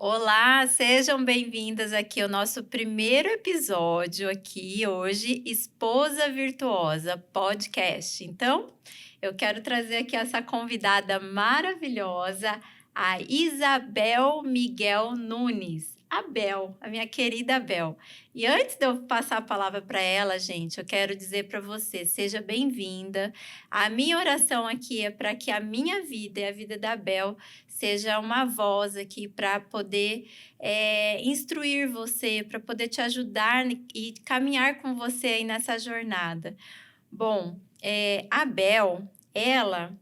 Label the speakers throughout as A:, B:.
A: Olá, sejam bem-vindas aqui ao nosso primeiro episódio aqui hoje, Esposa Virtuosa Podcast. Então, eu quero trazer aqui essa convidada maravilhosa, a Isabel Miguel Nunes. A Bel, a minha querida Bel. E antes de eu passar a palavra para ela, gente, eu quero dizer para você, seja bem-vinda. A minha oração aqui é para que a minha vida e a vida da Bel seja uma voz aqui para poder instruir você, para poder te ajudar e caminhar com você aí nessa jornada. Bom, a Bel,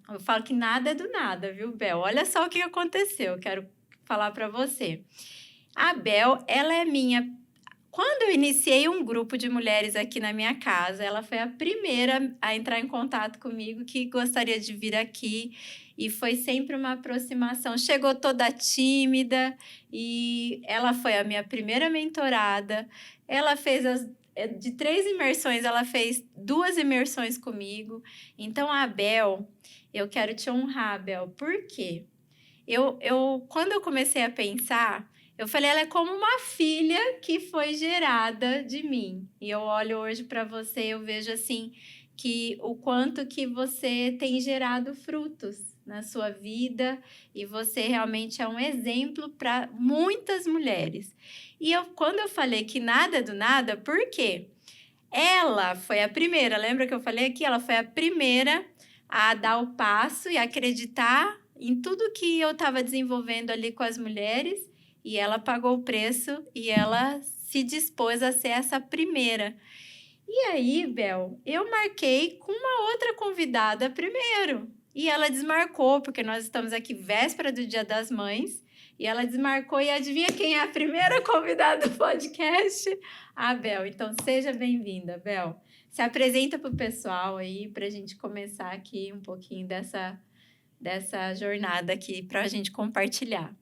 A: eu falo que nada é do nada, viu, Bel? Olha só o que aconteceu, eu quero falar para você. A Bel, ela é minha. Quando eu iniciei um grupo de mulheres aqui na minha casa, ela foi a primeira a entrar em contato comigo que gostaria de vir aqui e foi sempre uma aproximação. Chegou toda tímida e ela foi a minha primeira mentorada. Ela fez de 3 imersões, ela fez 2 imersões comigo. Então, a Bel, eu quero te honrar, Bel. Por quê? Quando eu comecei a pensar, eu falei, ela é como uma filha que foi gerada de mim. E eu olho hoje para você, eu vejo assim que o quanto que você tem gerado frutos na sua vida e você realmente é um exemplo para muitas mulheres. Quando eu falei que nada é do nada, por quê? Ela foi a primeira, lembra que eu falei aqui? Ela foi a primeira a dar o passo e acreditar em tudo que eu estava desenvolvendo ali com as mulheres, e ela pagou o preço e ela se dispôs a ser essa primeira. E aí, Bel, eu marquei com uma outra convidada primeiro. E ela desmarcou, porque nós estamos aqui véspera do Dia das Mães. E ela desmarcou, e adivinha quem é a primeira convidada do podcast? A Bel. Então, seja bem-vinda, Bel. Se apresenta para o pessoal aí, para a gente começar aqui um pouquinho dessa jornada aqui, para a gente compartilhar.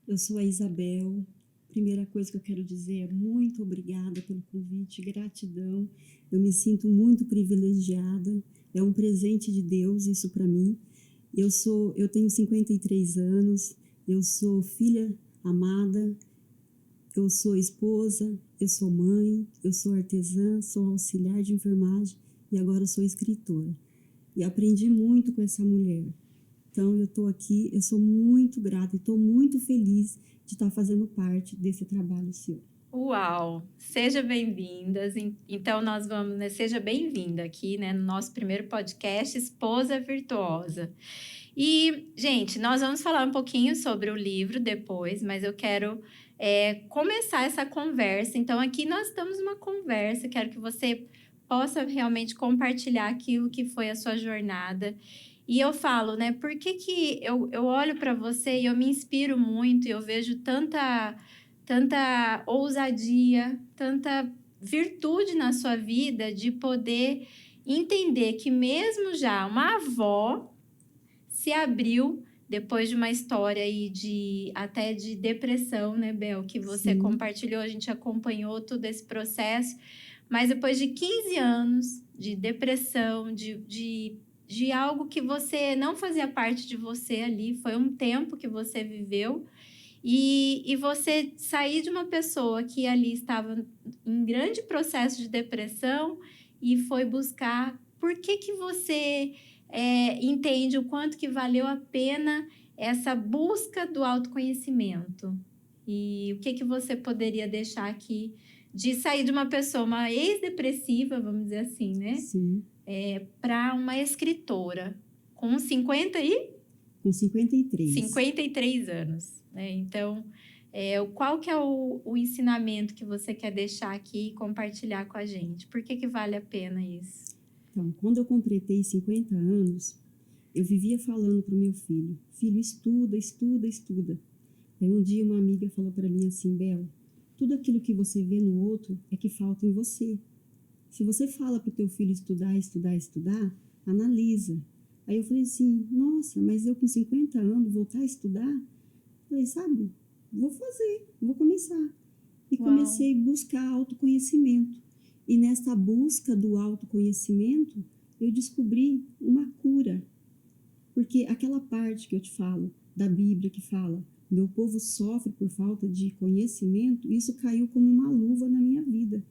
B: Eu sou a Isabel. Primeira coisa que eu quero dizer é muito obrigada pelo convite, gratidão. Eu me sinto muito privilegiada. É um presente de Deus isso para mim. Eu tenho 53 anos. Eu sou filha amada. Eu sou esposa. Eu sou mãe. Eu sou artesã. Sou auxiliar de enfermagem e agora sou escritora. E aprendi muito com essa mulher. Então, eu estou aqui, eu sou muito grata e estou muito feliz de estar fazendo parte desse trabalho seu.
A: Uau! Seja bem-vindas. Então, nós vamos, né? Seja bem-vinda aqui, né? No nosso primeiro podcast, Esposa Virtuosa. E, gente, nós vamos falar um pouquinho sobre o livro depois, mas eu quero começar essa conversa. Então, aqui nós estamos numa conversa, quero que você possa realmente compartilhar aquilo que foi a sua jornada. E eu falo, né? Por que eu olho para você e eu me inspiro muito e eu vejo tanta ousadia, tanta virtude na sua vida de poder entender que mesmo já uma avó se abriu depois de uma história aí até de depressão, né, Bel, que você
B: Sim.
A: compartilhou, a gente acompanhou todo esse processo, mas depois de 15 anos de depressão, de algo que você não fazia parte de você ali, foi um tempo que você viveu, e você sair de uma pessoa que ali estava em grande processo de depressão e foi buscar por que você entende o quanto que valeu a pena essa busca do autoconhecimento. E o que você poderia deixar aqui de sair de uma pessoa, uma ex-depressiva, vamos dizer assim, né?
B: Sim.
A: Para uma escritora com 50 e
B: Com 53.
A: 53 anos, né? Então, qual que é o ensinamento que você quer deixar aqui e compartilhar com a gente? Por que vale a pena isso?
B: Então, quando eu completei 50 anos, eu vivia falando para o meu filho: filho, estuda, estuda, estuda. Aí um dia uma amiga falou para mim assim: Bel, tudo aquilo que você vê no outro é que falta em você. Se você fala para o teu filho estudar, estudar, estudar, analisa. Aí eu falei assim: nossa, mas eu com 50 anos voltar a estudar? Falei, sabe, vou fazer, vou começar. E
A: Uau.
B: comecei a buscar autoconhecimento. E nessa busca do autoconhecimento, eu descobri uma cura. Porque aquela parte que eu te falo, da Bíblia que fala, meu povo sofre por falta de conhecimento, isso caiu como uma luva na minha vida.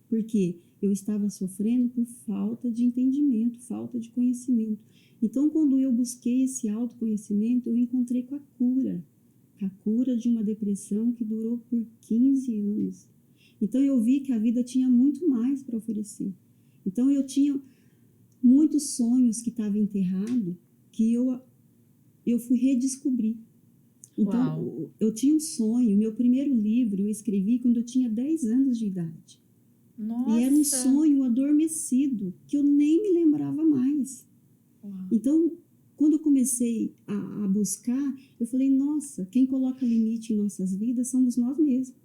B: Porque eu estava sofrendo por falta de entendimento, falta de conhecimento. Então, quando eu busquei esse autoconhecimento, eu encontrei com a cura de uma depressão que durou por 15 anos. Então, eu vi que a vida tinha muito mais para oferecer. Então, eu tinha muitos sonhos que estavam enterrados, que eu fui redescobrir. Então, eu tinha um sonho, meu primeiro livro eu escrevi quando eu tinha 10 anos de idade.
A: Nossa.
B: E era um sonho adormecido, que eu nem me lembrava mais.
A: Uau.
B: Então, quando eu comecei a buscar, eu falei, nossa, quem coloca limite em nossas vidas somos nós mesmos.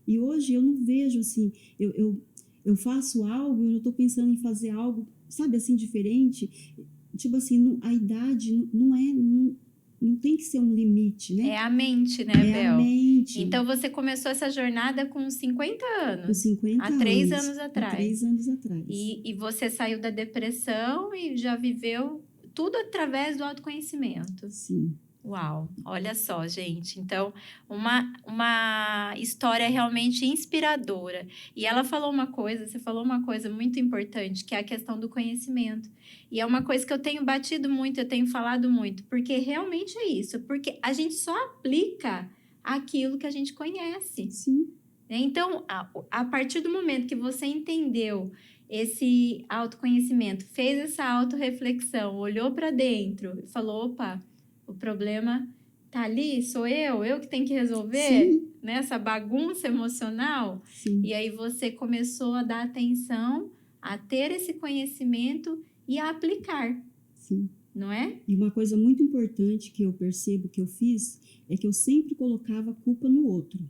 B: E hoje eu não vejo assim, eu faço algo, eu estou pensando em fazer algo, sabe, assim, diferente. Tipo assim, a idade não tem que ser um limite, né?
A: É a mente, né,
B: É
A: Bel?
B: a mente.
A: Então, você começou essa jornada com 50 anos.
B: Com 50
A: há 3
B: anos,
A: anos atrás.
B: Há 3 anos atrás.
A: E você saiu da depressão e já viveu tudo através do autoconhecimento.
B: Sim.
A: Uau, olha só, gente. Então, uma história realmente inspiradora. E ela falou uma coisa, você falou uma coisa muito importante, que é a questão do conhecimento. E é uma coisa que eu tenho batido muito, eu tenho falado muito, porque realmente é isso, porque a gente só aplica aquilo que a gente conhece.
B: Sim.
A: Então, a partir do momento que você entendeu esse autoconhecimento, fez essa autorreflexão, olhou para dentro e falou, opa, o problema tá ali, sou eu que tenho que resolver,
B: Sim.
A: né? Essa bagunça emocional.
B: Sim.
A: E aí você começou a dar atenção, a ter esse conhecimento e a aplicar.
B: Sim.
A: Não é?
B: E uma coisa muito importante que eu percebo que eu fiz é que eu sempre colocava a culpa no outro.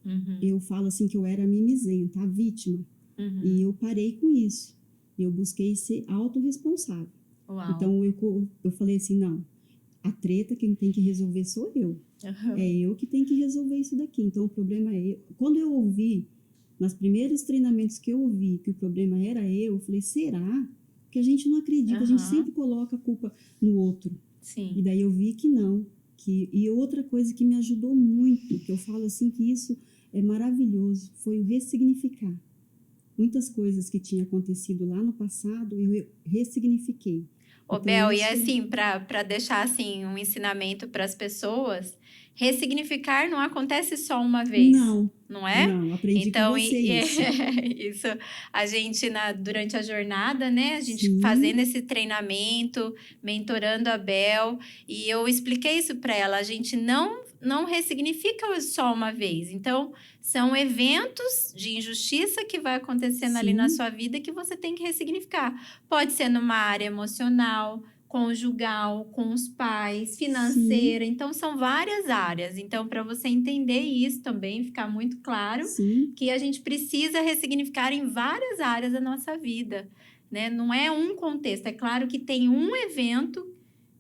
A: Uhum.
B: Eu falo assim que eu era a mimizenta, a vítima.
A: Uhum.
B: E eu parei com isso. Eu busquei ser autorresponsável.
A: Uau.
B: Então eu falei assim, não, a treta quem tem que resolver sou eu.
A: Uhum.
B: É eu que tenho que resolver isso daqui. Então o problema é eu. Quando eu ouvi, nos primeiros treinamentos que eu ouvi que o problema era eu falei, será? Porque a gente não acredita, a gente sempre coloca a culpa no outro.
A: Sim.
B: E daí eu vi que não. E outra coisa que me ajudou muito, que eu falo assim que isso é maravilhoso, foi o ressignificar. Muitas coisas que tinham acontecido lá no passado, eu ressignifiquei.
A: Ô,
B: Então,
A: Bel, e
B: isso...
A: assim, para deixar assim um ensinamento para as pessoas, ressignificar não acontece só uma vez. Não é?
B: Não, aprendi
A: então,
B: com você isso.
A: Isso, a gente durante a jornada, né? A gente
B: Sim.
A: fazendo esse treinamento, mentorando a Bel, e eu expliquei isso para ela, a gente não ressignifica só uma vez. Então, são eventos de injustiça que vai acontecendo ali na sua vida que você tem que ressignificar. Pode ser numa área emocional, conjugal, com os pais, financeira. Sim. Então, são várias áreas. Então, para você entender isso também, ficar muito claro que a gente precisa ressignificar em várias áreas da nossa vida, né? Não é um contexto. É claro que tem um evento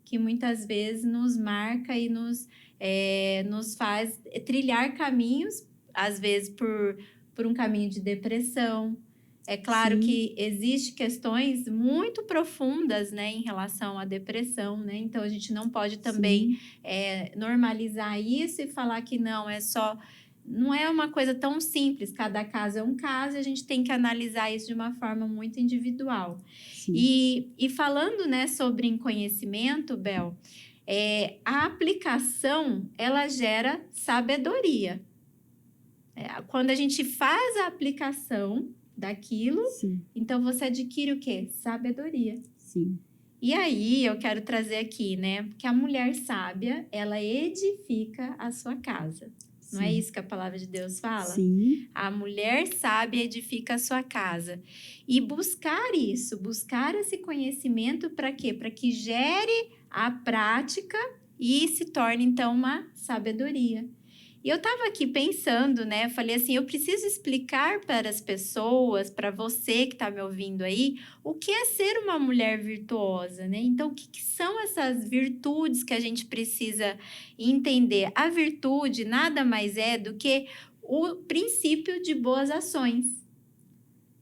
A: que muitas vezes nos marca e nos faz trilhar caminhos, às vezes por um caminho de depressão. É claro que existem questões muito profundas, né, em relação à depressão, né? Então, a gente não pode também normalizar isso e falar que não, não é uma coisa tão simples. Cada caso é um caso e a gente tem que analisar isso de uma forma muito individual. E falando, né, sobre conhecimento, Bel, a aplicação, ela gera sabedoria. Quando a gente faz a aplicação daquilo, então você adquire o quê? Sabedoria.
B: Sim.
A: E aí, eu quero trazer aqui, né? Que a mulher sábia, ela edifica a sua casa. Não é isso que a palavra de Deus fala?
B: Sim.
A: A mulher sábia edifica a sua casa. E buscar isso, buscar esse conhecimento para quê? Para que gere a prática e se torne, então, uma sabedoria. E eu estava aqui pensando, né? Falei assim, eu preciso explicar para as pessoas, para você que está me ouvindo aí, o que é ser uma mulher virtuosa, né? Então, o que são essas virtudes que a gente precisa entender? A virtude nada mais é do que o princípio de boas ações.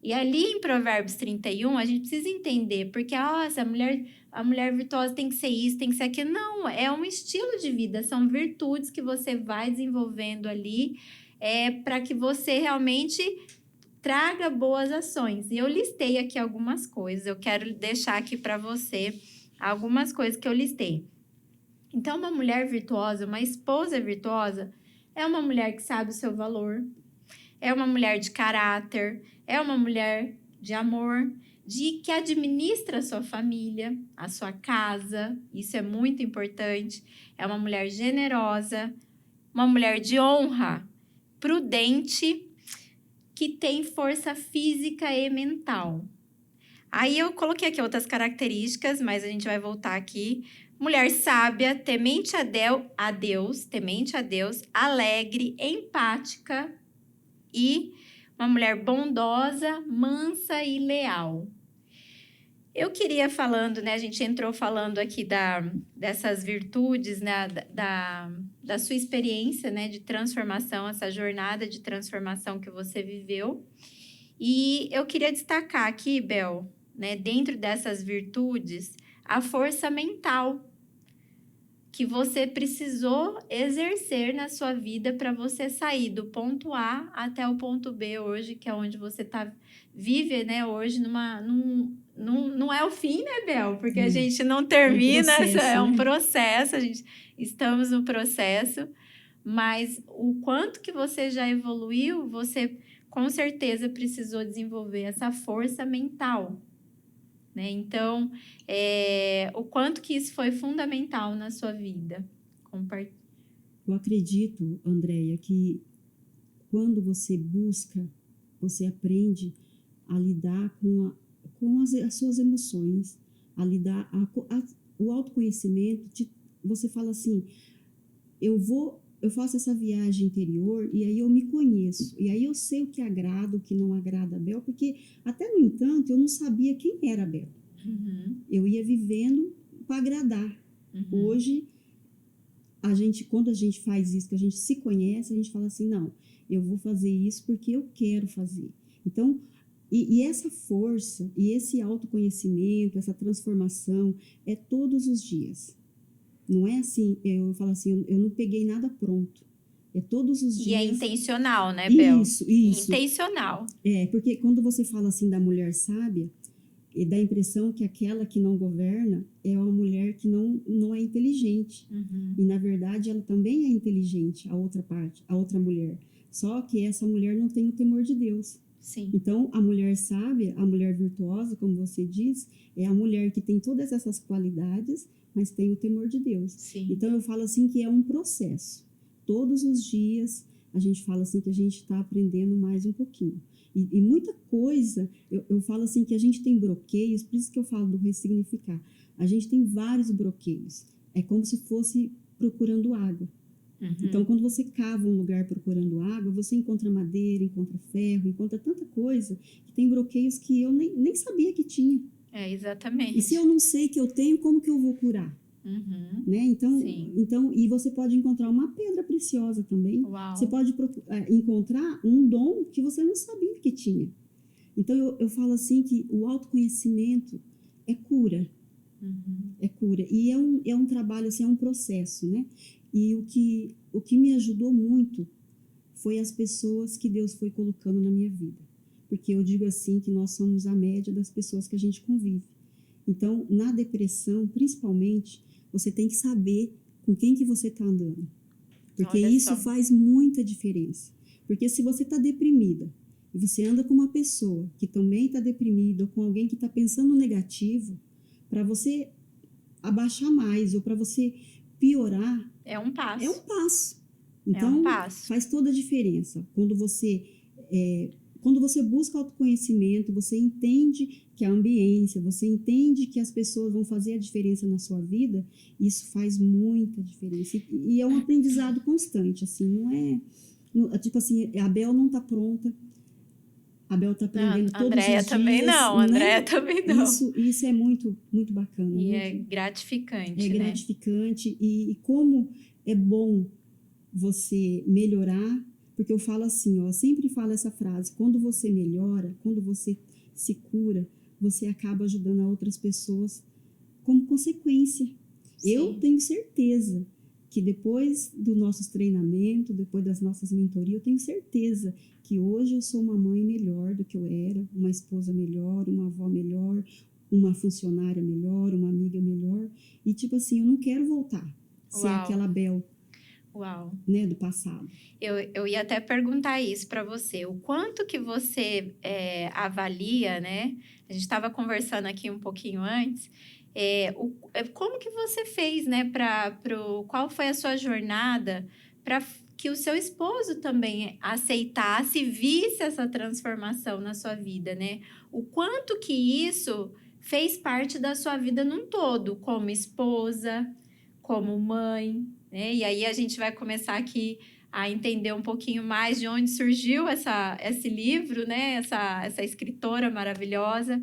A: E ali em Provérbios 31, a gente precisa entender, porque essa mulher a mulher virtuosa tem que ser isso, tem que ser aquilo. Não, é um estilo de vida, são virtudes que você vai desenvolvendo ali para que você realmente traga boas ações. E eu listei aqui algumas coisas, eu quero deixar aqui para você algumas coisas que eu listei. Então, uma mulher virtuosa, uma esposa virtuosa, é uma mulher que sabe o seu valor, é uma mulher de caráter, é uma mulher de amor, que administra a sua família, a sua casa, isso é muito importante. É uma mulher generosa, uma mulher de honra, prudente, que tem força física e mental. Aí eu coloquei aqui outras características, mas a gente vai voltar aqui. Mulher sábia, temente a Deus, alegre, empática e uma mulher bondosa, mansa e leal. Eu queria falando, né? A gente entrou falando aqui dessas virtudes, né? Da sua experiência, né? De transformação, essa jornada de transformação que você viveu. E eu queria destacar aqui, Bel, né? Dentro dessas virtudes, a força mental que você precisou exercer na sua vida para você sair do ponto A até o ponto B hoje, que é onde você vive, né? Hoje não é o fim, né, Bel? Porque a gente não termina, é um processo, estamos no processo, mas o quanto que você já evoluiu, você com certeza precisou desenvolver essa força mental, né? Então, o quanto que isso foi fundamental na sua vida?
B: Eu acredito, Andréia, que quando você busca, você aprende a lidar com as suas emoções, a lidar, o autoconhecimento, você fala assim, eu faço essa viagem interior e aí eu me conheço, e aí eu sei o que agrada, o que não agrada a Bel, porque até no entanto eu não sabia quem era a Bel.
A: Uhum.
B: Eu ia vivendo para agradar.
A: Uhum.
B: Hoje, quando a gente faz isso, que a gente se conhece, a gente fala assim, não, eu vou fazer isso porque eu quero fazer. Então, e essa força, e esse autoconhecimento, essa transformação, é todos os dias. Não é assim, eu falo assim, eu não peguei nada pronto. É todos os dias.
A: E é intencional, né, Bel?
B: Isso.
A: Intencional.
B: Porque quando você fala assim da mulher sábia, dá a impressão que aquela que não governa é uma mulher que não é inteligente.
A: Uhum.
B: E, na verdade, ela também é inteligente, a outra parte, a outra mulher. Só que essa mulher não tem o temor de Deus.
A: Sim.
B: Então, a mulher sábia, a mulher virtuosa, como você diz, é a mulher que tem todas essas qualidades, mas tem o temor de Deus.
A: Sim.
B: Então, eu falo assim que é um processo. Todos os dias, a gente fala assim que a gente está aprendendo mais um pouquinho. E muita coisa, eu falo assim que a gente tem bloqueios, por isso que eu falo do ressignificar. A gente tem vários bloqueios. É como se fosse procurando água.
A: Uhum.
B: Então, quando você cava um lugar procurando água, você encontra madeira, encontra ferro, encontra tanta coisa, que tem bloqueios que eu nem sabia que tinha.
A: Exatamente.
B: E se eu não sei que eu tenho, como que eu vou curar?
A: Uhum.
B: Né? Então, e você pode encontrar uma pedra preciosa também.
A: Uau.
B: Você pode encontrar um dom que você não sabia que tinha. Então, eu falo assim que o autoconhecimento é cura.
A: Uhum.
B: É cura. E é um trabalho, assim, é um processo, né? E o que me ajudou muito foi as pessoas que Deus foi colocando na minha vida. Porque eu digo assim que nós somos a média das pessoas que a gente convive. Então, na depressão, principalmente, você tem que saber com quem que você está andando. Porque isso faz muita diferença. Porque se você está deprimida e você anda com uma pessoa que também está deprimida ou com alguém que está pensando negativo, para você abaixar mais ou para você piorar,
A: é um passo.
B: É um passo. Então, faz toda a diferença. Quando você busca autoconhecimento, você entende que a ambiência, você entende que as pessoas vão fazer a diferença na sua vida, isso faz muita diferença. E é um aprendizado constante, assim, não é... Tipo assim, a Bel não está pronta, a Bel está aprendendo todos os dias.
A: Andréia também não.
B: Isso é muito, muito bacana.
A: E é gratificante,
B: É gratificante. E como é bom você melhorar, porque eu falo assim, eu sempre falo essa frase, quando você melhora, quando você se cura, você acaba ajudando a outras pessoas como consequência. Eu
A: Sim.
B: tenho certeza que depois dos nossos treinamentos, depois das nossas mentorias, eu tenho certeza que hoje eu sou uma mãe melhor do que eu era, uma esposa melhor, uma avó melhor, uma funcionária melhor, uma amiga melhor. E tipo assim, eu não quero voltar a ser
A: Uau.
B: aquela Bel,
A: Uau.
B: né, do passado.
A: Eu ia até perguntar isso para você. O quanto que você avalia, né? A gente estava conversando aqui um pouquinho antes. Como que você fez, né? Qual foi a sua jornada para que o seu esposo também aceitasse e visse essa transformação na sua vida, né? O quanto que isso fez parte da sua vida num todo, como esposa, como mãe, né? E aí a gente vai começar aqui a entender um pouquinho mais de onde surgiu esse livro, né? Essa escritora maravilhosa.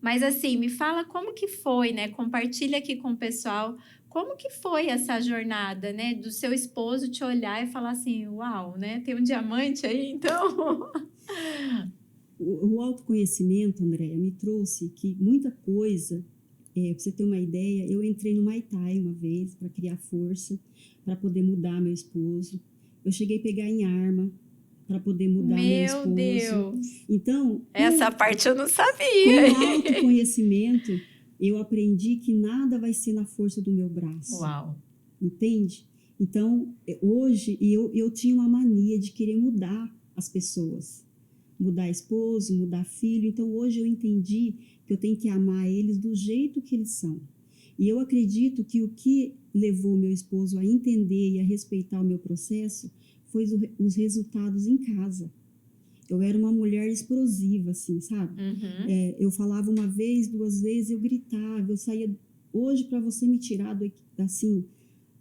A: Mas assim, me fala como que foi, né? Compartilha aqui com o pessoal como que foi essa jornada, né? Do seu esposo te olhar e falar assim, uau, né? Tem um diamante aí, então.
B: O autoconhecimento, Andréia, me trouxe que muita coisa, para você ter uma ideia, eu entrei no Muay Thai uma vez para criar força, para poder mudar meu esposo. Eu cheguei a pegar em arma para poder mudar meu
A: Meu
B: esposo.
A: Deus!
B: Então,
A: Essa parte eu não
B: com
A: sabia.
B: o autoconhecimento, eu aprendi que nada vai ser na força do meu braço.
A: Uau!
B: Entende? Então, hoje, eu tinha uma mania de querer mudar as pessoas. Mudar esposo, mudar filho. Então, hoje eu entendi que eu tenho que amar eles do jeito que eles são. E eu acredito que o que levou meu esposo a entender e a respeitar o meu processo foi os resultados em casa. Eu era uma mulher explosiva, assim, sabe?
A: Uhum.
B: Eu falava uma vez, 2 vezes, eu gritava, eu saía... Hoje, para você me tirar assim,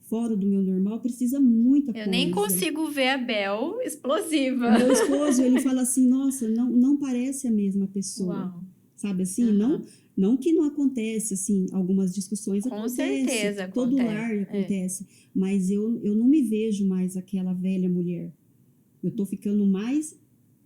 B: fora do meu normal, precisa muita coisa.
A: Eu nem consigo ver a Bel explosiva.
B: Meu esposo, ele fala assim, nossa, não parece a mesma pessoa.
A: Uau.
B: Sabe assim? Não que não acontece, assim, algumas discussões
A: Com certeza
B: todo
A: acontece.
B: lar acontece, mas eu não me vejo mais aquela velha mulher. Eu tô ficando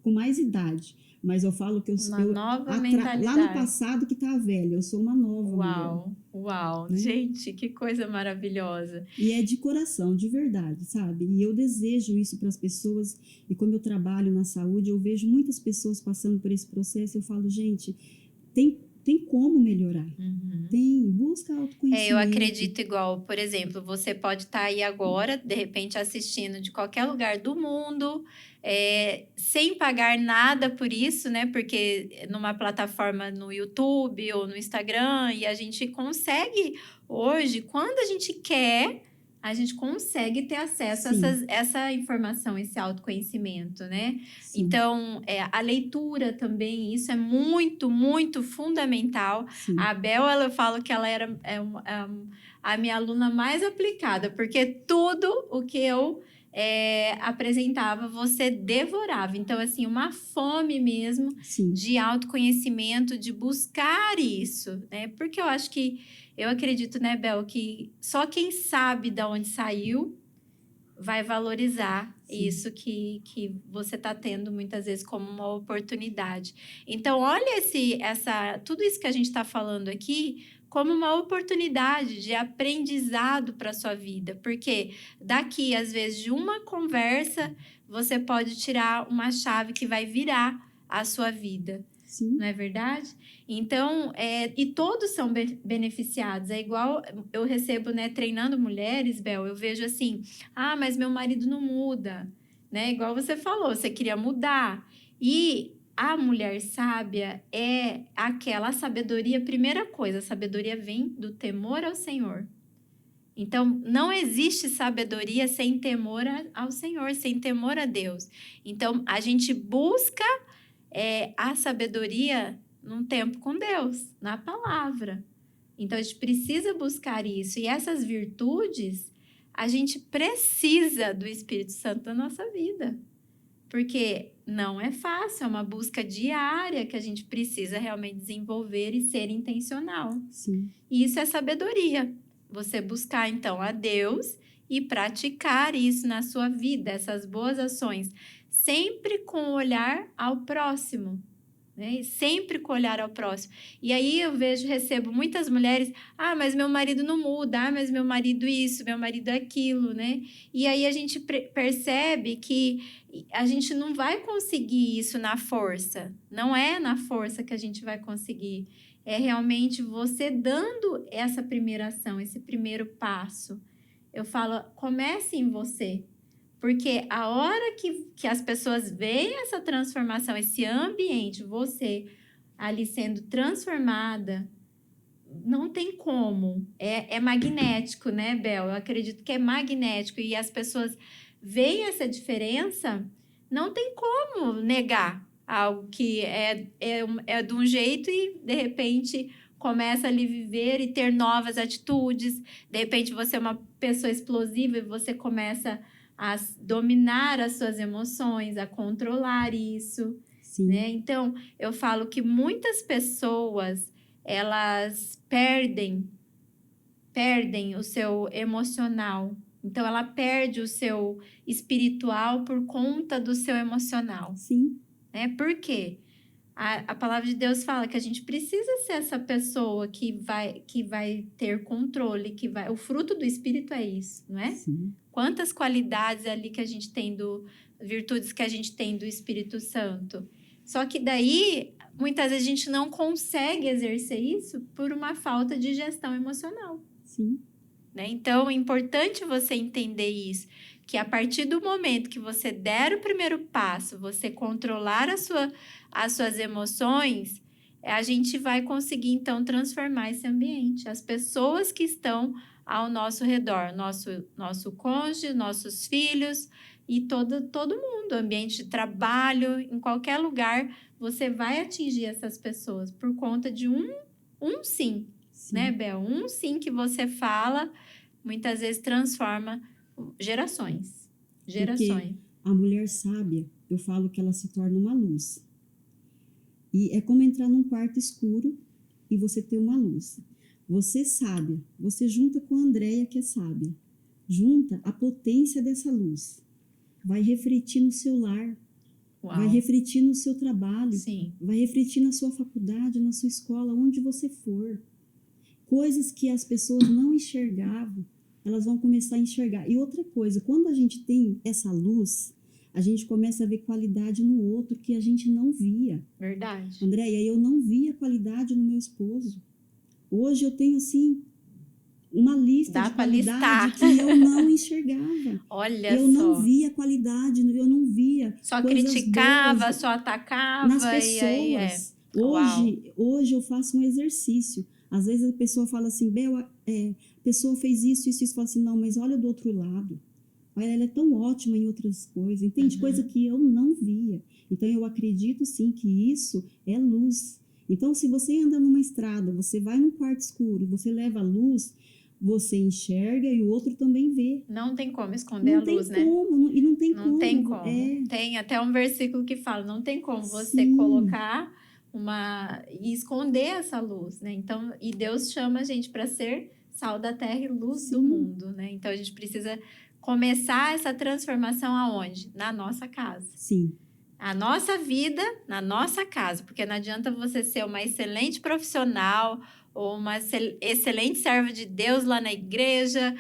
B: com mais idade, mas eu falo que
A: Uma nova
B: lá
A: mentalidade.
B: no passado que tá velha, eu sou uma nova mulher.
A: Uau,
B: né?
A: Gente, que coisa maravilhosa.
B: E é de coração, de verdade, sabe? E eu desejo isso para as pessoas. E como eu trabalho na saúde, eu vejo muitas pessoas passando por esse processo. Eu falo, gente, tem como melhorar. Tem, busca autoconhecimento.
A: Eu acredito igual, por exemplo, você pode estar aí agora, de repente assistindo de qualquer lugar do mundo, sem pagar nada por isso, né? Porque numa plataforma no YouTube ou no Instagram, e a gente consegue hoje, quando a gente quer, a gente consegue ter acesso a essa informação, esse autoconhecimento, né?
B: Sim.
A: Então, a leitura também, isso é muito, muito fundamental.
B: Sim.
A: A Bel, eu falo que ela era a minha aluna mais aplicada, porque tudo o que eu apresentava, você devorava. Então, assim, uma fome mesmo de autoconhecimento, de buscar isso, né? Porque eu acredito, né, Bel, que só quem sabe de onde saiu vai valorizar isso que você está tendo muitas vezes como uma oportunidade. Então, olha tudo isso que a gente está falando aqui como uma oportunidade de aprendizado para a sua vida, porque daqui, às vezes, de uma conversa, você pode tirar uma chave que vai virar a sua vida.
B: Sim.
A: Não é verdade? Então, e todos são beneficiados. É igual eu recebo, né, treinando mulheres, Bel, eu vejo assim, mas meu marido não muda, né? Igual você falou, você queria mudar. E a mulher sábia é aquela sabedoria, primeira coisa, a sabedoria vem do temor ao Senhor. Então, não existe sabedoria sem temor ao Senhor, sem temor a Deus. Então, a gente busca a sabedoria num tempo com Deus, na palavra. Então, a gente precisa buscar isso. E essas virtudes, a gente precisa do Espírito Santo na nossa vida. Porque não é fácil, é uma busca diária que a gente precisa realmente desenvolver e ser intencional.
B: Sim.
A: E isso é sabedoria. Você buscar, então, a Deus e praticar isso na sua vida, essas boas ações, sempre com o olhar ao próximo, né? E sempre com o olhar ao próximo. E aí eu recebo muitas mulheres, mas meu marido não muda, mas meu marido isso, meu marido aquilo, né? E aí a gente percebe que a gente não vai conseguir isso na força. Não é na força que a gente vai conseguir. É realmente você dando essa primeira ação, esse primeiro passo. Eu falo, comece em você. Porque a hora que as pessoas veem essa transformação, esse ambiente, você ali sendo transformada, não tem como. É magnético, né, Bel? Eu acredito que é magnético. E as pessoas veem essa diferença, não tem como negar algo que é de um jeito e, de repente, começa a lhe viver e ter novas atitudes. De repente, você é uma pessoa explosiva e você começa a dominar as suas emoções, a controlar isso, né? Então, eu falo que muitas pessoas, elas perdem o seu emocional. Então, ela perde o seu espiritual por conta do seu emocional.
B: Sim.
A: Né? Por quê? A palavra de Deus fala que a gente precisa ser essa pessoa que vai ter controle, o fruto do Espírito é isso, não é?
B: Sim.
A: Quantas qualidades ali que a gente tem virtudes que a gente tem do Espírito Santo. Só que daí, muitas vezes a gente não consegue exercer isso por uma falta de gestão emocional.
B: Sim.
A: Né? Então, é importante você entender isso, que a partir do momento que você der o primeiro passo, você controlar as suas emoções, a gente vai conseguir, então, transformar esse ambiente. As pessoas que estão ao nosso redor, nosso cônjuge, nossos filhos e todo mundo, ambiente de trabalho, em qualquer lugar, você vai atingir essas pessoas por conta de um sim. Né, Bel? Um sim que você fala, muitas vezes transforma gerações.
B: Porque a mulher sábia, eu falo que ela se torna uma luz. E é como entrar num quarto escuro e você ter uma luz. Você sábia, você junta com a Andréia, que é sábia. Junta a potência dessa luz. Vai refletir no seu lar. Uau. Vai refletir no seu trabalho.
A: Sim.
B: Vai refletir na sua faculdade, na sua escola, onde você for. Coisas que as pessoas não enxergavam, elas vão começar a enxergar. E outra coisa, quando a gente tem essa luz, a gente começa a ver qualidade no outro que a gente não via.
A: Verdade.
B: Andréia, eu não via qualidade no meu esposo. Hoje eu tenho, assim, uma lista de qualidade que eu não enxergava.
A: Olha
B: eu
A: só.
B: não via qualidade, eu não via
A: só criticava, só atacava.
B: Nas pessoas. Hoje eu faço um exercício. Às vezes a pessoa fala assim, Bel, a pessoa fez isso. Fala assim, não, mas olha do outro lado. Olha, ela é tão ótima em outras coisas. Entende?
A: Uhum.
B: Coisa que eu não via. Então, eu acredito, sim, que isso é luz. Então, se você anda numa estrada, você vai num quarto escuro, você leva a luz, você enxerga e o outro também vê.
A: Não tem como esconder a luz, né?
B: E não tem
A: não
B: como.
A: Não tem como. Tem até um versículo que fala, não tem como você
B: Sim.
A: colocar e esconder essa luz, né? Então, e Deus chama a gente para ser sal da terra e luz
B: Sim.
A: do mundo, né? Então, a gente precisa começar essa transformação aonde? Na nossa casa.
B: Sim.
A: A nossa vida na nossa casa, porque não adianta você ser uma excelente profissional ou uma excelente serva de Deus lá na igreja,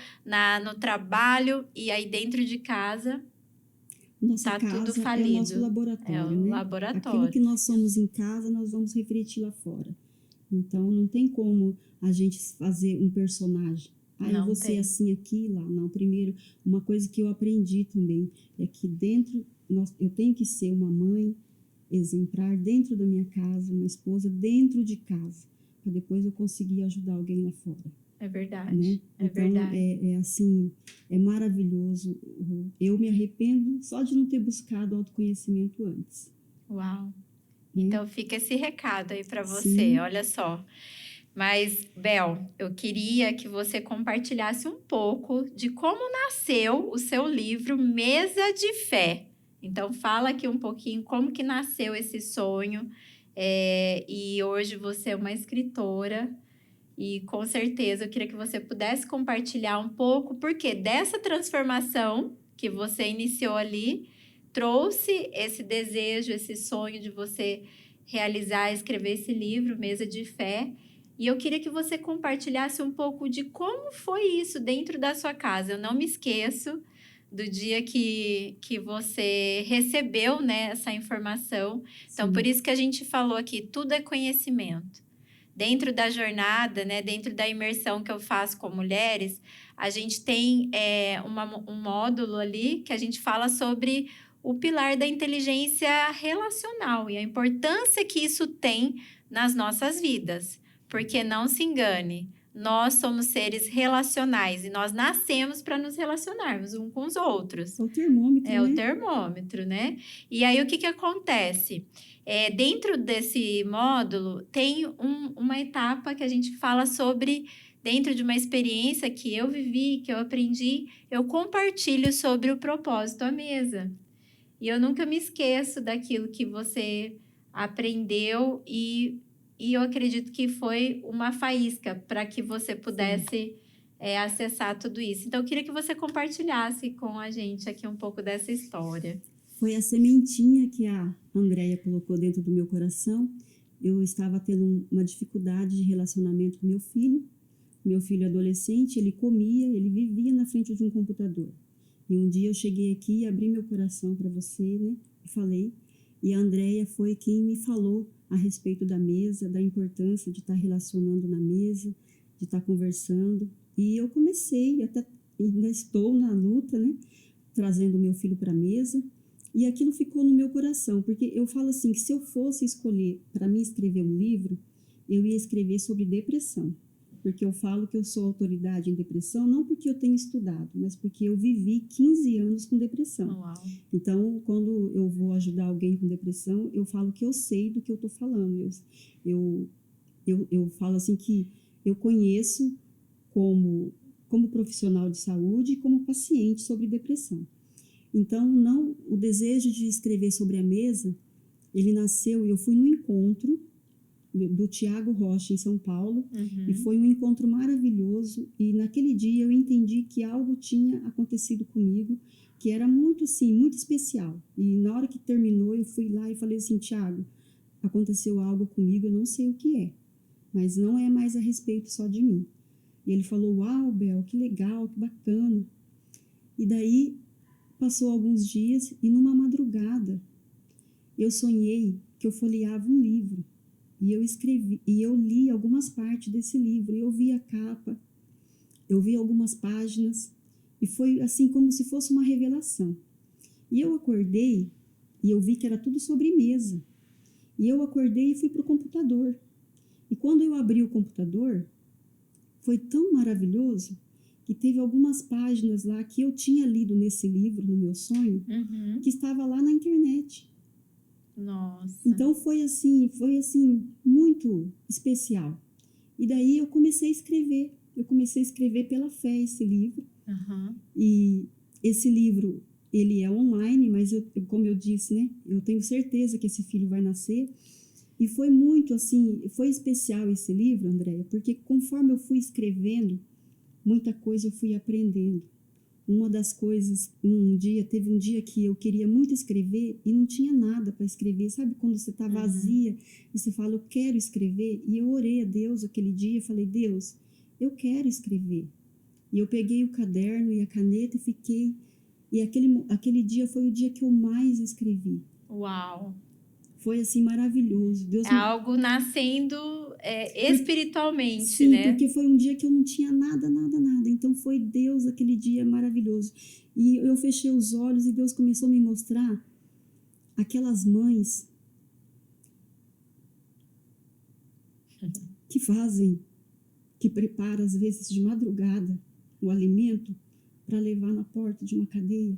A: no trabalho, e aí dentro de casa
B: nossa casa
A: tudo falido.
B: É o nosso laboratório,
A: é o
B: né?
A: laboratório.
B: Aquilo que nós somos em casa, nós vamos refletir lá fora. Então, não tem como a gente fazer um personagem. Eu vou ser assim aqui lá. Não, primeiro, uma coisa que eu aprendi também é que eu tenho que ser uma mãe exemplar dentro da minha casa, uma esposa dentro de casa, para depois eu conseguir ajudar alguém lá fora.
A: É verdade.
B: Né? Então, é assim, é maravilhoso. Eu me arrependo só de não ter buscado autoconhecimento antes.
A: Uau! Então, fica esse recado aí para você,
B: Sim.
A: olha só. Mas, Bel, eu queria que você compartilhasse um pouco de como nasceu o seu livro Mesa de Fé. Então, fala aqui um pouquinho como que nasceu esse sonho. E hoje você é uma escritora. E, com certeza, eu queria que você pudesse compartilhar um pouco, porque dessa transformação que você iniciou ali, trouxe esse desejo, esse sonho de você realizar, escrever esse livro, Mesa de Fé. E eu queria que você compartilhasse um pouco de como foi isso dentro da sua casa. Eu não me esqueço do dia que você recebeu, né, essa informação. Então, por
B: Sim,
A: isso que a gente falou aqui, tudo é conhecimento. Dentro da jornada, né, dentro da imersão que eu faço com mulheres, a gente tem um módulo ali que a gente fala sobre o pilar da inteligência relacional e a importância que isso tem nas nossas vidas. Porque não se engane, nós somos seres relacionais e nós nascemos para nos relacionarmos uns com os outros.
B: é o termômetro,
A: É o
B: né?
A: termômetro, né? E aí, o que acontece? Dentro desse módulo, tem uma etapa que a gente fala sobre, dentro de uma experiência que eu vivi, que eu aprendi, eu compartilho sobre o propósito à mesa. E eu nunca me esqueço daquilo que você aprendeu e eu acredito que foi uma faísca para que você pudesse acessar tudo isso. Então, eu queria que você compartilhasse com a gente aqui um pouco dessa história.
B: Foi a sementinha que a Andréia colocou dentro do meu coração. Eu estava tendo uma dificuldade de relacionamento com meu filho. Meu filho adolescente, ele comia, ele vivia na frente de um computador. E um dia eu cheguei aqui e abri meu coração para você, né? E falei. E a Andréia foi quem me falou a respeito da mesa, da importância de estar relacionando na mesa, de estar conversando. E eu comecei, até ainda estou na luta, né? Trazendo meu filho para a mesa. E aquilo ficou no meu coração, porque eu falo assim, que se eu fosse escolher para mim escrever um livro, eu ia escrever sobre depressão. Porque eu falo que eu sou autoridade em depressão, não porque eu tenho estudado, mas porque eu vivi 15 anos com depressão.
A: Uau.
B: Então, quando eu vou ajudar alguém com depressão, eu falo que eu sei do que eu estou falando. Eu falo assim que eu conheço como profissional de saúde e como paciente sobre depressão. Então, não, o desejo de escrever sobre a mesa, ele nasceu, eu fui no encontro do Tiago Rocha, em São Paulo, e foi um encontro maravilhoso, e naquele dia eu entendi que algo tinha acontecido comigo, que era muito assim, muito especial. E na hora que terminou, eu fui lá e falei assim, Tiago, aconteceu algo comigo, eu não sei o que é, mas não é mais a respeito só de mim. E ele falou, uau, Bel, que legal, que bacana. E daí passou alguns dias e numa madrugada eu sonhei que eu folheava um livro e eu escrevi e eu li algumas partes desse livro. Eu vi a capa, eu vi algumas páginas e foi assim como se fosse uma revelação. E eu acordei e eu vi que era tudo sobre mesa. E eu acordei e fui para o computador. E quando eu abri o computador, foi tão maravilhoso que teve algumas páginas lá que eu tinha lido nesse livro, no meu sonho, que estava lá na internet.
A: Nossa.
B: Então foi assim muito especial. E daí eu comecei a escrever. Eu comecei a escrever pela fé esse livro. E esse livro, ele é online, mas como eu disse, né, eu tenho certeza que esse filho vai nascer. E foi muito assim, foi especial esse livro, Andréia, porque conforme eu fui escrevendo, muita coisa eu fui aprendendo. Uma das coisas, teve um dia que eu queria muito escrever e não tinha nada para escrever. Sabe quando você está vazia e você fala, eu quero escrever? E eu orei a Deus aquele dia, falei, Deus, eu quero escrever. E eu peguei o caderno e a caneta e fiquei. E aquele dia foi o dia que eu mais escrevi.
A: Uau.
B: Foi assim maravilhoso. Deus
A: É algo nascendo espiritualmente,
B: sim,
A: né?
B: Porque foi um dia que eu não tinha nada. Então foi Deus aquele dia maravilhoso. E eu fechei os olhos e Deus começou a me mostrar aquelas mães que preparam às vezes de madrugada o alimento para levar na porta de uma cadeia.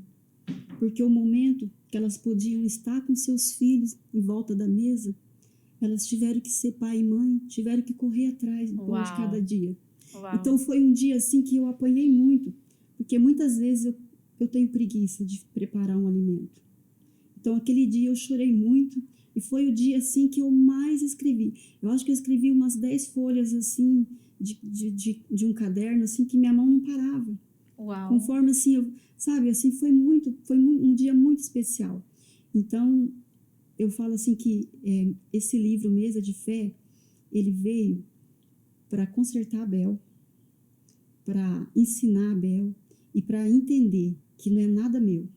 B: Porque o momento que elas podiam estar com seus filhos em volta da mesa, elas tiveram que ser pai e mãe, tiveram que correr atrás do pão de cada dia.
A: Uau.
B: Então foi um dia assim que eu apanhei muito, porque muitas vezes eu tenho preguiça de preparar um alimento. Então aquele dia eu chorei muito e foi o dia assim que eu mais escrevi. Eu acho que eu escrevi umas 10 folhas assim de um caderno assim que minha mão não parava.
A: Uau.
B: Conforme assim, sabe, assim foi um dia muito especial. Então eu falo assim que esse livro, Mesa de Fé, ele veio para consertar Abel, para ensinar Abel e para entender que não é nada meu.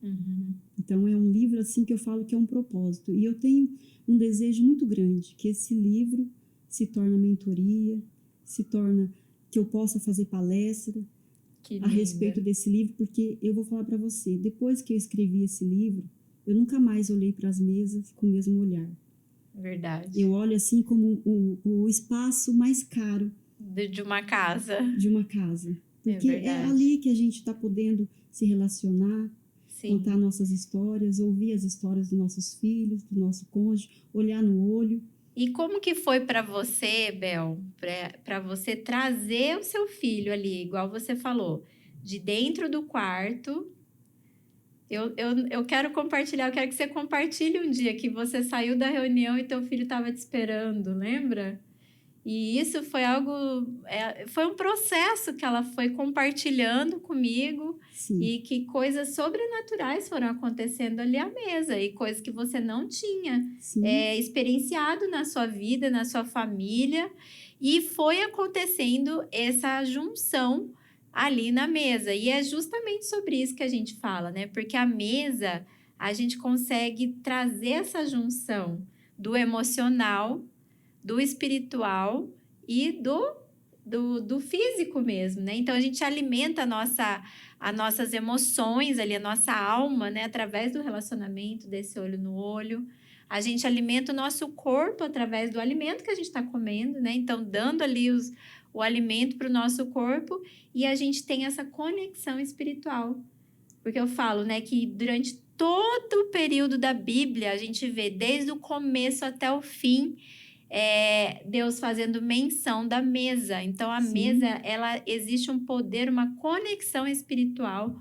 A: Uhum.
B: Então, é um livro assim que eu falo que é um propósito. E eu tenho um desejo muito grande que esse livro se torne mentoria, se torne que eu possa fazer palestra a respeito desse livro, porque eu vou falar para você, depois que eu escrevi esse livro, eu nunca mais olhei para as mesas com o mesmo olhar.
A: Verdade.
B: Eu olho assim como o espaço mais caro
A: De uma casa.
B: de uma casa. Porque é ali que a gente está podendo se relacionar,
A: Sim.
B: contar nossas histórias, ouvir as histórias dos nossos filhos, do nosso cônjuge, olhar no olho.
A: E como que foi para você, Bel, para você trazer o seu filho ali, igual você falou, de dentro do quarto? Eu quero compartilhar, eu quero que você compartilhe um dia que você saiu da reunião e teu filho estava te esperando, lembra? E isso foi algo, foi um processo que ela foi compartilhando comigo.
B: Sim.
A: E que coisas sobrenaturais foram acontecendo ali à mesa e coisas que você não tinha experienciado na sua vida, na sua família, e foi acontecendo essa junção ali na mesa. E é justamente sobre isso que a gente fala, né? Porque a mesa, a gente consegue trazer essa junção do emocional, do espiritual e do físico mesmo, né? Então, a gente alimenta as nossas emoções ali, a nossa alma, né? Através do relacionamento, desse olho no olho. A gente alimenta o nosso corpo através do alimento que a gente está comendo, né? Então, dando ali o alimento para o nosso corpo, e a gente tem essa conexão espiritual. Porque eu falo, né, que durante todo o período da Bíblia, a gente vê desde o começo até o fim, Deus fazendo menção da mesa. Então, a mesa, ela existe um poder, uma conexão espiritual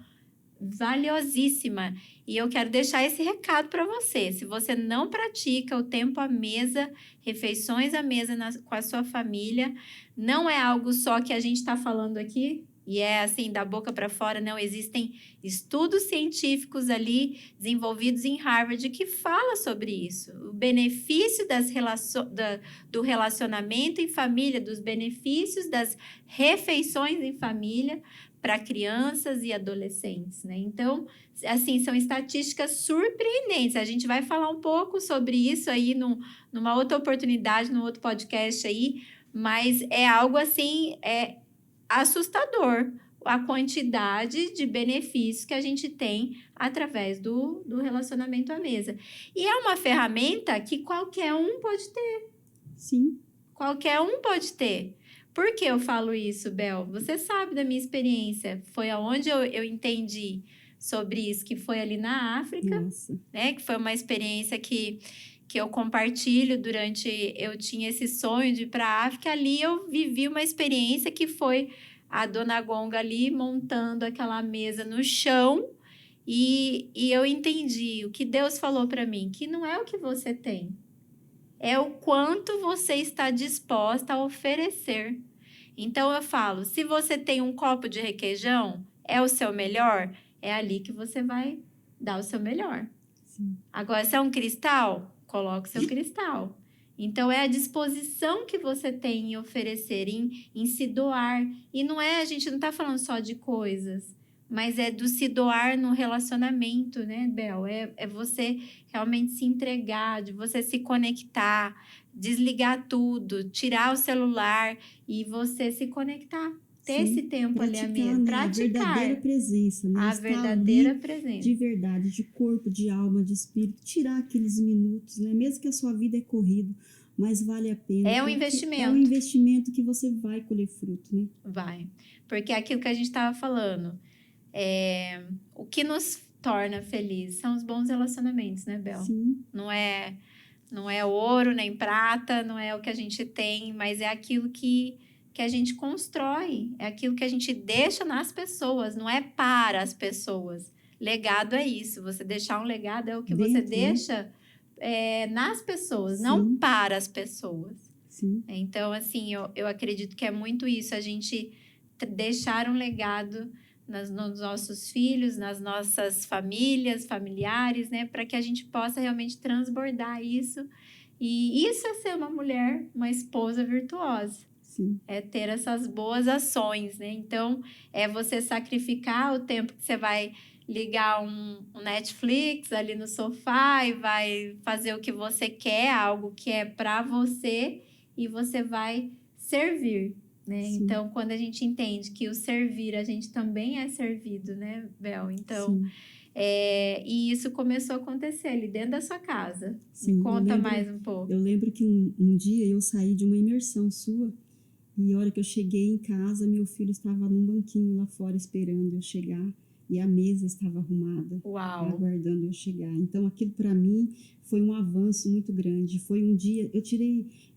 A: valiosíssima. E eu quero deixar esse recado para você. Se você não pratica o tempo à mesa, refeições à mesa com a sua família, não é algo só que a gente está falando aqui, e é assim, da boca para fora, não. Existem estudos científicos ali, desenvolvidos em Harvard, que fala sobre isso. O benefício do relacionamento em família, dos benefícios das refeições em família para crianças e adolescentes, né? Então, assim, são estatísticas surpreendentes. A gente vai falar um pouco sobre isso aí numa outra oportunidade, num outro podcast aí, mas é algo assim, assustador a quantidade de benefícios que a gente tem através do relacionamento à mesa. E é uma ferramenta que qualquer um pode ter.
B: Sim.
A: Qualquer um pode ter. Por que eu falo isso, Bel? Você sabe da minha experiência. Foi aonde eu entendi sobre isso, que foi ali na África.
B: Nossa.
A: Né? Que foi uma experiência que eu compartilho eu tinha esse sonho de ir para a África. Ali eu vivi uma experiência que foi a Dona Gonga ali montando aquela mesa no chão. E eu entendi o que Deus falou para mim, que não é o que você tem. É o quanto você está disposta a oferecer. Então, eu falo, se você tem um copo de requeijão, é o seu melhor? É ali que você vai dar o seu melhor.
B: Sim.
A: Agora, se é um cristal, coloque o seu cristal. Então, é a disposição que você tem em oferecer, em se doar. E não é, a gente não está falando só de coisas, mas é do se doar no relacionamento, né, Bel? É você realmente se entregar, de você se conectar, desligar tudo, tirar o celular e você se conectar. Ter esse tempo ali à mesa.
B: Né?
A: Praticar.
B: A verdadeira presença, né?
A: A
B: Estar
A: verdadeira
B: ali
A: presença.
B: De verdade, de corpo, de alma, de espírito. Tirar aqueles minutos, né? Mesmo que a sua vida é corrida, mas vale a pena.
A: É um investimento.
B: É um investimento que você vai colher fruto, né?
A: Vai. Porque é aquilo que a gente estava falando. O que nos torna felizes são os bons relacionamentos, né, Bel?
B: Sim.
A: Não é ouro nem prata, não é o que a gente tem, mas é aquilo que a gente constrói, é aquilo que a gente deixa nas pessoas, não é para as pessoas. Legado é isso, você deixar um legado é o que você deixa nas pessoas,
B: Sim.
A: não para as pessoas.
B: Sim.
A: Então, assim, eu acredito que é muito isso, a gente deixar um legado nos nossos filhos, nas nossas famílias, familiares, né? Para que a gente possa realmente transbordar isso. E isso é ser uma mulher, uma esposa virtuosa.
B: Sim.
A: É ter essas boas ações, né? Então, é você sacrificar o tempo que você vai ligar um Netflix ali no sofá e vai fazer o que você quer, algo que é para você, e você vai servir, né?
B: Sim.
A: Então, quando a gente entende que o servir, a gente também é servido, né, Bel? Então,
B: Sim.
A: e isso começou a acontecer ali dentro da sua casa.
B: Sim,
A: Me conta mais um pouco.
B: Eu lembro que um dia eu saí de uma imersão sua e a hora que eu cheguei em casa, meu filho estava num banquinho lá fora esperando eu chegar e a mesa estava arrumada,
A: Uau!
B: aguardando eu chegar. Então aquilo para mim foi um avanço muito grande. Foi um dia,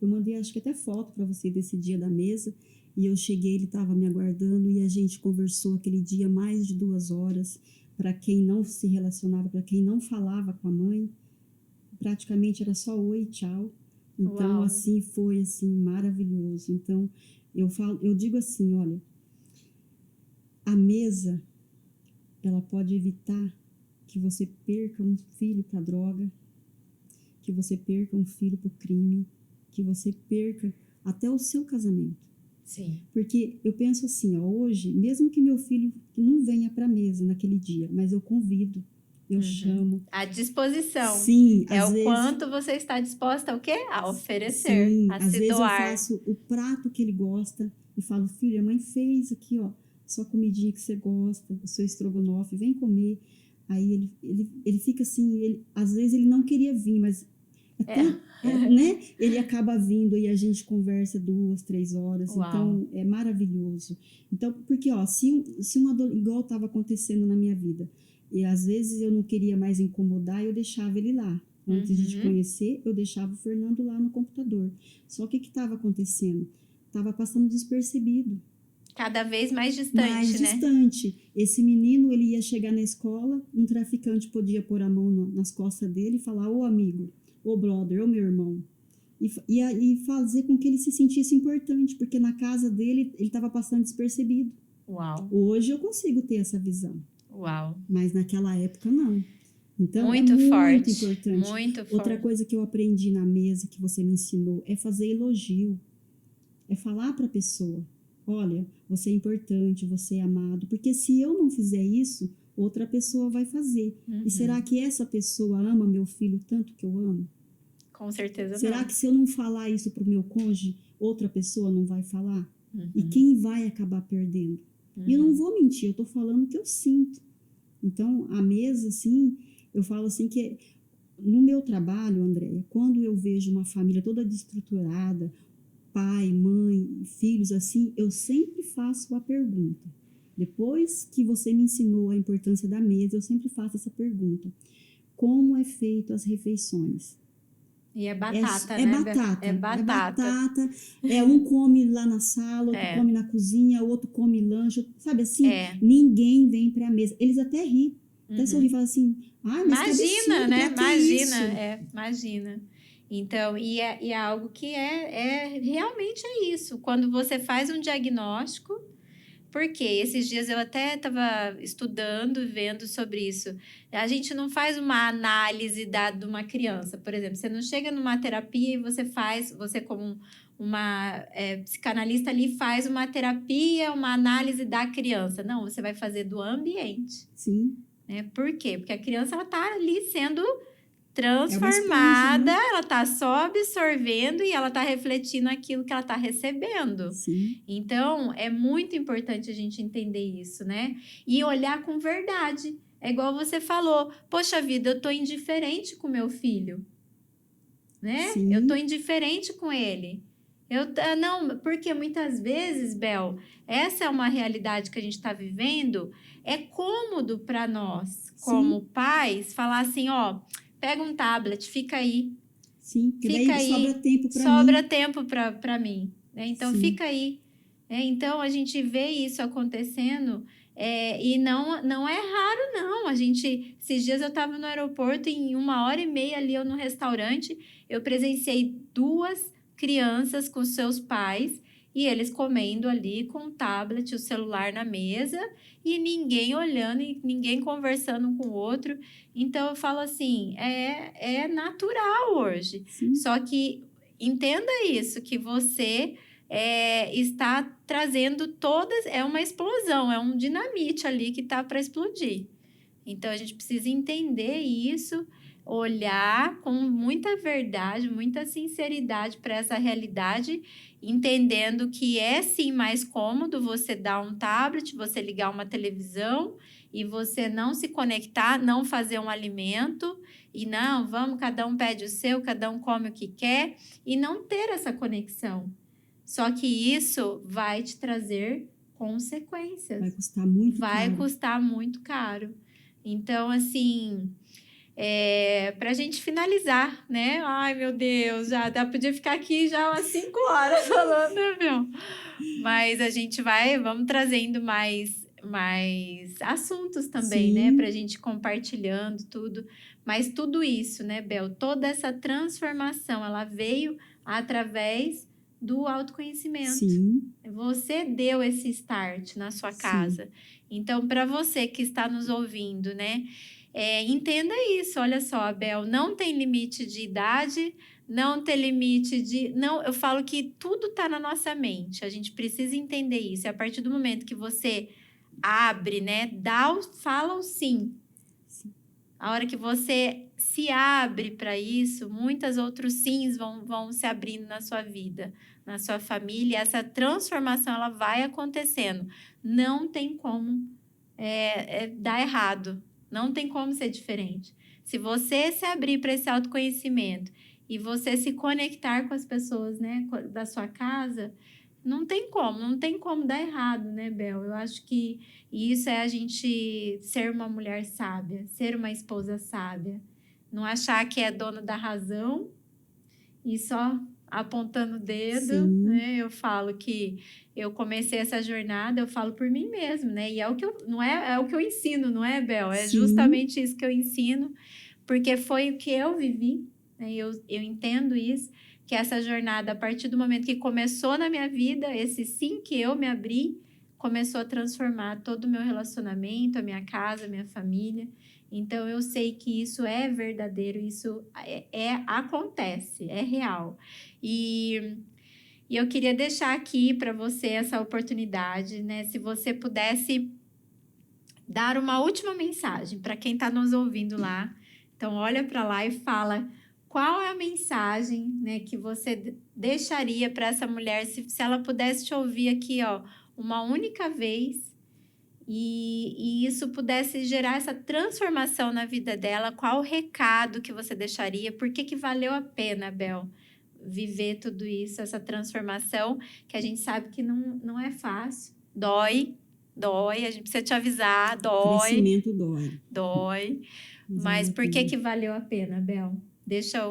B: eu mandei acho que até foto para você desse dia da mesa e eu cheguei, ele estava me aguardando e a gente conversou aquele dia mais de 2 horas. Para quem não se relacionava, para quem não falava com a mãe, praticamente era só oi, tchau. Então,
A: Uau.
B: assim, foi assim maravilhoso. Então, eu digo assim, olha, a mesa, ela pode evitar que você perca um filho para droga, que você perca um filho para o crime, que você perca até o seu casamento.
A: Sim.
B: Porque eu penso assim, ó, hoje, mesmo que meu filho não venha para a mesa naquele dia, mas eu convido, eu chamo.
A: À disposição.
B: Sim,
A: É
B: às
A: o
B: vezes,
A: quanto você está disposta a o quê? A oferecer,
B: sim,
A: a
B: às
A: se
B: vezes
A: doar.
B: eu faço o prato que ele gosta e falo, filho, a mãe fez aqui, ó, sua comidinha que você gosta, o seu estrogonofe, vem comer. Aí ele fica assim, às vezes ele não queria vir, mas né? Ele acaba vindo e a gente conversa 2, 3 horas.
A: Uau.
B: Então, é maravilhoso. Então, porque, ó, igual estava acontecendo na minha vida, e às vezes eu não queria mais incomodar, eu deixava ele lá. Antes de te conhecer, eu deixava o Fernando lá no computador. Só que o que estava acontecendo? Estava passando despercebido.
A: Cada vez mais distante,
B: Mais
A: né?
B: distante. Esse menino, ele ia chegar na escola, um traficante podia pôr a mão nas costas dele e falar, ô amigo, ô brother, ô meu irmão. E fazer com que ele se sentisse importante, porque na casa dele, ele estava passando despercebido.
A: Uau.
B: Hoje eu consigo ter essa visão.
A: Uau.
B: Mas naquela época, não. Então,
A: muito
B: é muito
A: forte.
B: importante.
A: Muito
B: Outra
A: forte.
B: coisa que eu aprendi na mesa, que você me ensinou, é fazer elogio. É falar para a pessoa, olha, você é importante, você é amado. Porque se eu não fizer isso, outra pessoa vai fazer. E será que essa pessoa ama meu filho tanto que eu amo?
A: Com certeza
B: Será
A: não.
B: que se eu não falar isso para o meu cônjuge, outra pessoa não vai falar? E quem vai acabar perdendo? E eu não vou mentir, eu estou falando o que eu sinto. Então, a mesa, assim, eu falo assim que no meu trabalho, Andréia, quando eu vejo uma família toda desestruturada, pai, mãe, filhos, assim, eu sempre faço a pergunta. Depois que você me ensinou a importância da mesa, eu sempre faço essa pergunta. Como é feito as refeições?
A: E é batata,
B: É
A: né?
B: batata.
A: É batata.
B: Um come lá na sala, outro come na cozinha, outro come lanche. Sabe assim? Ninguém vem para a mesa. Eles até riem. Até sorri e falam assim, mas
A: Imagina,
B: que absurdo,
A: né?
B: pra que isso?
A: Imagina. Então, e é algo que realmente é isso. Quando você faz um diagnóstico, porque esses dias eu até estava estudando, vendo sobre isso. A gente não faz uma análise de uma criança, por exemplo. Você não chega numa terapia e você como uma psicanalista ali faz uma terapia, uma análise da criança. Não, você vai fazer do ambiente.
B: Sim.
A: Né? Por quê? Porque a criança ela tá ali sendo transformada, ela tá só absorvendo e ela tá refletindo aquilo que ela tá recebendo.
B: Sim.
A: Então, é muito importante a gente entender isso, né? E olhar com verdade. É igual você falou, poxa vida, eu tô indiferente com meu filho, né?
B: Sim.
A: Eu tô indiferente com ele. Não, porque muitas vezes, Bel, essa é uma realidade que a gente está vivendo, é cômodo para nós, como pais, falar assim, ó, pega um tablet, fica aí.
B: Sim, porque daí sobra tempo para mim.
A: Sobra tempo para mim. Né? Então,
B: Sim.
A: fica aí. Então, a gente vê isso acontecendo e não é raro, não. Esses dias eu estava no aeroporto e em 1h30 ali eu no restaurante, eu presenciei 2 crianças com seus pais e eles comendo ali com o tablet, o celular na mesa, e ninguém olhando e ninguém conversando um com o outro. Então, eu falo assim, é natural hoje.
B: Sim.
A: Só que entenda isso, que você está trazendo todas... É uma explosão, é um dinamite ali que está para explodir. Então, a gente precisa entender isso, olhar com muita verdade, muita sinceridade para essa realidade, entendendo que é sim mais cômodo você dar um tablet, você ligar uma televisão e você não se conectar, não fazer um alimento e não, vamos, cada um pede o seu, cada um come o que quer e não ter essa conexão. Só que isso vai te trazer consequências.
B: Vai custar muito
A: Vai
B: caro.
A: custar muito caro. Então, assim, para a gente finalizar, né? Ai, meu Deus, podia ficar aqui já umas 5 horas falando, né, meu? Mas a gente vamos trazendo mais assuntos também,
B: Sim.
A: né? Para a gente compartilhando tudo. Mas tudo isso, né, Bel? Toda essa transformação, ela veio através do autoconhecimento.
B: Sim.
A: Você deu esse start na sua casa. Então, para você que está nos ouvindo, né? Entenda isso. Olha só, Abel, não tem limite de idade, não tem limite de... Não, eu falo que tudo está na nossa mente. A gente precisa entender isso. E a partir do momento que você abre, né? Fala o sim. A hora que você se abre para isso, muitos outros sims vão se abrindo na sua vida, na sua família. Essa transformação ela vai acontecendo. Não tem como dar errado. Não tem como ser diferente. Se você se abrir para esse autoconhecimento e você se conectar com as pessoas, né, da sua casa, não tem como dar errado, né, Bel? Eu acho que isso é a gente ser uma mulher sábia, ser uma esposa sábia. Não achar que é dona da razão e só apontando o dedo, né? Eu falo que eu comecei essa jornada, eu falo por mim mesmo, né? E é o que eu ensino, não é, Bel? É justamente isso que eu ensino, porque foi o que eu vivi, né? Eu entendo isso, que essa jornada, a partir do momento que começou na minha vida, esse sim que eu me abri, começou a transformar todo o meu relacionamento, a minha casa, a minha família. Então, eu sei que isso é verdadeiro, isso acontece, é real. E eu queria deixar aqui para você essa oportunidade, né? Se você pudesse dar uma última mensagem para quem está nos ouvindo lá. Então, olha para lá e fala qual é a mensagem, né, que você deixaria para essa mulher se ela pudesse te ouvir aqui, ó, uma única vez e isso pudesse gerar essa transformação na vida dela. Qual o recado que você deixaria? Por que valeu a pena, Bel, viver tudo isso, essa transformação, que a gente sabe que não é fácil, dói, a gente precisa te avisar, dói.
B: Crescimento dói.
A: Dói. Mas por que valeu a pena, Bel? Deixa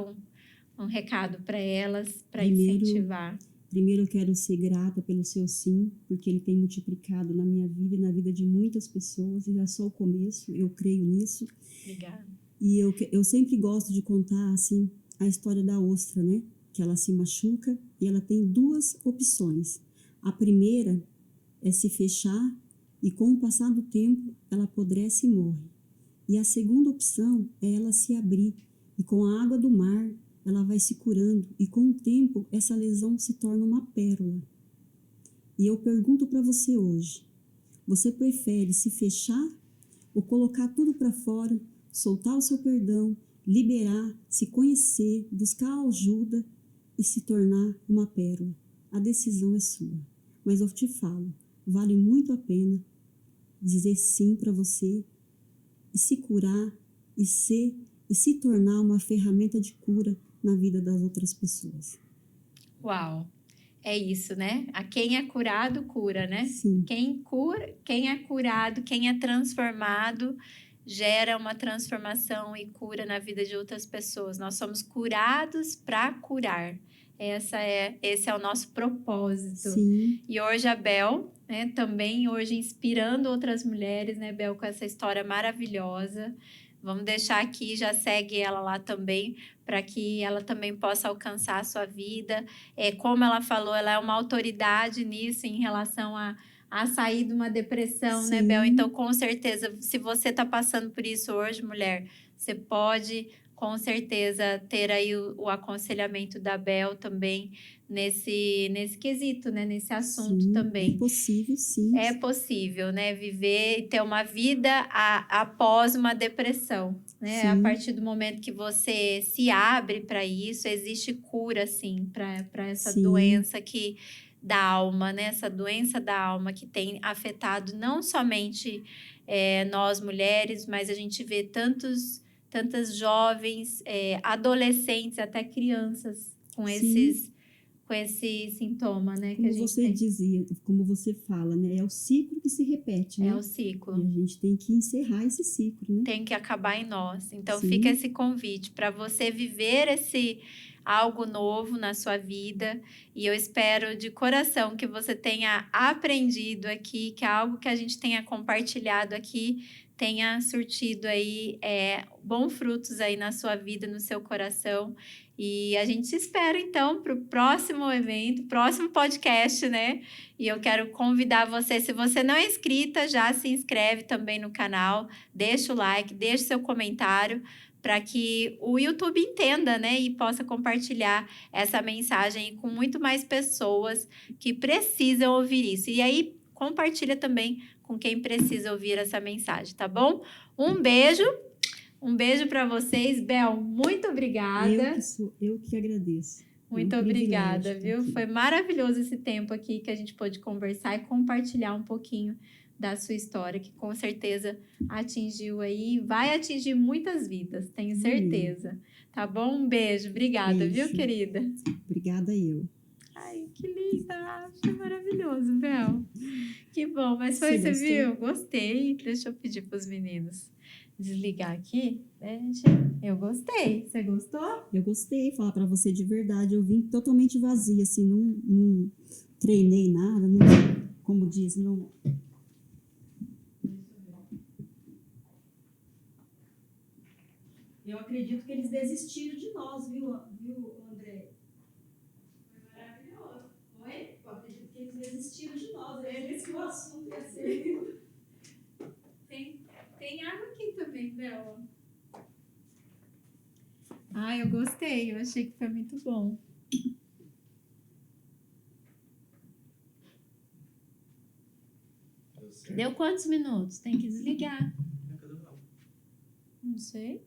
A: um recado para elas, para incentivar.
B: Primeiro, eu quero ser grata pelo seu sim, porque ele tem multiplicado na minha vida e na vida de muitas pessoas, e é só o começo, eu creio nisso.
A: Obrigada.
B: E eu sempre gosto de contar, assim, a história da ostra, né? Que ela se machuca e ela tem 2 opções. A primeira é se fechar e, com o passar do tempo, ela apodrece e morre. E a segunda opção é ela se abrir e, com a água do mar, ela vai se curando e, com o tempo, essa lesão se torna uma pérola. E eu pergunto para você hoje, você prefere se fechar ou colocar tudo para fora, soltar o seu perdão, liberar, se conhecer, buscar ajuda e se tornar uma pérola? A decisão é sua. Mas eu te falo, vale muito a pena dizer sim para você e se curar e se tornar uma ferramenta de cura na vida das outras pessoas.
A: Uau! É isso, né? A quem é curado, cura, né?
B: Sim.
A: Quem é curado, quem é transformado, gera uma transformação e cura na vida de outras pessoas. Nós somos curados para curar. Esse é o nosso propósito.
B: Sim.
A: E hoje a Bel, né, também hoje inspirando outras mulheres, né, Bel, com essa história maravilhosa. Vamos deixar aqui, já segue ela lá também, para que ela também possa alcançar a sua vida. Como ela falou, ela é uma autoridade nisso em relação a sair de uma depressão, né, Bel? Então,
B: Sim,
A: com certeza, se você está passando por isso hoje, mulher, você pode, com certeza, ter aí o aconselhamento da Bel também nesse quesito, né? Nesse assunto
B: sim, é
A: também.
B: possível, sim.
A: É possível, né? Viver e ter uma vida após uma depressão, né? A
B: Sim,
A: partir do momento que você se abre para isso, existe cura, sim, para essa
B: sim,
A: doença da alma, né? Essa doença da alma que tem afetado não somente nós mulheres, mas a gente vê tantas jovens, adolescentes, até crianças
B: sim.
A: com esse sintoma, né? Que a
B: Como
A: gente
B: você
A: tem.
B: dizia, como você fala, né? É o ciclo que se repete,
A: É
B: né?
A: o ciclo.
B: E a gente tem que encerrar esse ciclo, né?
A: Tem que acabar em nós. Então fica
B: Sim,
A: esse convite para você viver esse algo novo na sua vida, e eu espero de coração que você tenha aprendido aqui, que algo que a gente tenha compartilhado aqui tenha surtido aí bons frutos aí na sua vida, no seu coração. E a gente se espera então para o próximo evento, próximo podcast, né? E eu quero convidar você, se você não é inscrita, já se inscreve também no canal, deixa o like, deixa seu comentário para que o YouTube entenda, né, e possa compartilhar essa mensagem com muito mais pessoas que precisam ouvir isso. E aí compartilha também com quem precisa ouvir essa mensagem, tá bom? Um beijo para vocês, Bel. Muito obrigada.
B: eu que agradeço. É um
A: Muito
B: privilégio
A: obrigada,
B: estar
A: viu?
B: aqui.
A: Foi maravilhoso esse tempo aqui que a gente pôde conversar e compartilhar um pouquinho da sua história, que com certeza atingiu aí, vai atingir muitas vidas, tenho
B: Amém.
A: certeza. Tá bom? Um beijo. Obrigada, viu,
B: Beijo.
A: querida?
B: Obrigada eu.
A: Ai, que linda! Achei maravilhoso, Bel. Que bom, mas
B: Você
A: você
B: gostou?
A: viu? Gostei. Deixa eu pedir para os meninos desligar aqui. Gente, eu gostei. Você gostou?
B: Eu gostei, falar para você de verdade. Eu vim totalmente vazia, assim, não treinei nada, não, como diz, não. Eu acredito que eles desistiram de nós, viu, André?
A: Foi maravilhoso. Oi?
B: Eu acredito que eles desistiram de nós. Eles que o assunto ia ser.
A: Tem água aqui também, Bela. Ah, eu gostei. Eu achei que foi muito bom. Deu quantos minutos? Tem que desligar. Não sei.